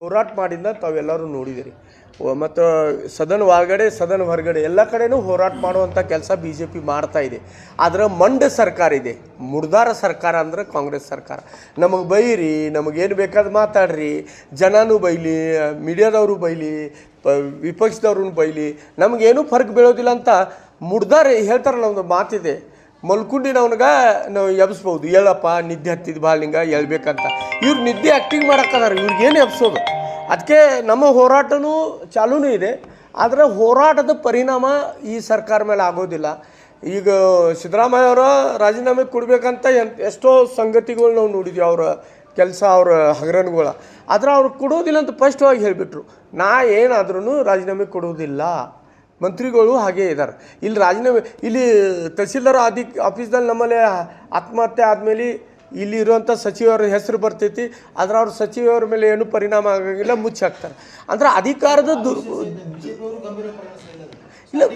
ಹೋರಾಟ ಮಾಡಿದ್ನ ತಾವೆಲ್ಲರೂ ನೋಡಿದಿರಿ. ಮತ್ತು ಸದನ ಒಳಗಡೆ ಸದನ ಹೊರಗಡೆ ಎಲ್ಲ ಕಡೆನೂ ಹೋರಾಟ ಮಾಡುವಂಥ ಕೆಲಸ ಬಿ ಜೆ ಪಿ ಮಾಡ್ತಾ ಇದೆ. ಆದರೆ ಮಂಡ ಸರ್ಕಾರ ಇದೆ, ಮುರ್ದಾರ ಸರ್ಕಾರ ಅಂದರೆ ಕಾಂಗ್ರೆಸ್ ಸರ್ಕಾರ. ನಮಗೆ ಬೈರಿ, ನಮಗೇನು ಬೇಕಾದ ಮಾತಾಡ್ರಿ, ಜನನೂ ಬೈಲಿ, ಮೀಡಿಯಾದವರು ಬೈಲಿ, ವಿಪಕ್ಷದವ್ರೂ ಬೈಲಿ, ನಮಗೇನೂ ಫರ್ಕ್ ಬೀಳೋದಿಲ್ಲ ಅಂತ ಮುರ್ದಾರ ಹೇಳ್ತಾರಲ್ಲ. ಒಂದು ಮಾತಿದೆ, ಮಲ್ಕೊಂಡಿನವನಿಗೆ ನಾವು ಎಬ್ಸ್ಬೋದು, ಹೇಳಪ್ಪ ನಿದ್ದೆ ಹತ್ತಿದ್ದು ಭಾಳ ನಿಂಗೆ ಹೇಳ್ಬೇಕಂತ. ಇವ್ರು ನಿದ್ದೆ ಆ್ಯಕ್ಟಿಂಗ್ ಮಾಡಕ್ಕದಾರ, ಇವ್ರಿಗೇನು ಎಬ್ಸೋದು. ಅದಕ್ಕೆ ನಮ್ಮ ಹೋರಾಟನೂ ಚಾಲೂನೂ ಇದೆ. ಆದರೆ ಹೋರಾಟದ ಪರಿಣಾಮ ಈ ಸರ್ಕಾರ ಮೇಲೆ ಆಗೋದಿಲ್ಲ. ಈಗ ಸಿದ್ದರಾಮಯ್ಯ ಅವರ ರಾಜೀನಾಮೆ ಕೊಡಬೇಕಂತ ಎಷ್ಟೋ ಸಂಗತಿಗಳು ನಾವು ನೋಡಿದ್ವಿ, ಅವರ ಕೆಲಸ, ಅವರ ಹಗರಣಗಳ. ಆದರೆ ಅವ್ರು ಕೊಡೋದಿಲ್ಲ ಅಂತ ಸ್ಪಷ್ಟವಾಗಿ ಹೇಳಿಬಿಟ್ರು. ನಾ ಏನಾದ್ರೂ ರಾಜೀನಾಮೆ ಕೊಡೋದಿಲ್ಲ. ಮಂತ್ರಿಗಳು ಹಾಗೇ ಇದ್ದಾರೆ. ಇಲ್ಲಿ ರಾಜೀನಾಮೆ, ಇಲ್ಲಿ ತಹಸೀಲ್ದಾರ್ ಆಫೀಸ್ದಲ್ಲಿ ನಮ್ಮಲ್ಲಿ ಆತ್ಮಹತ್ಯೆ ಆದಮೇಲೆ ಇಲ್ಲಿ ಇರುವಂಥ ಸಚಿವರ ಹೆಸರು ಬರ್ತೈತಿ, ಆದರೆ ಅವ್ರ ಸಚಿವರ ಮೇಲೆ ಏನೂ ಪರಿಣಾಮ ಆಗೋಂಗಿಲ್ಲ, ಮುಚ್ಚಿ ಹಾಕ್ತಾರೆ. ಅಂದ್ರೆ ಅಧಿಕಾರದ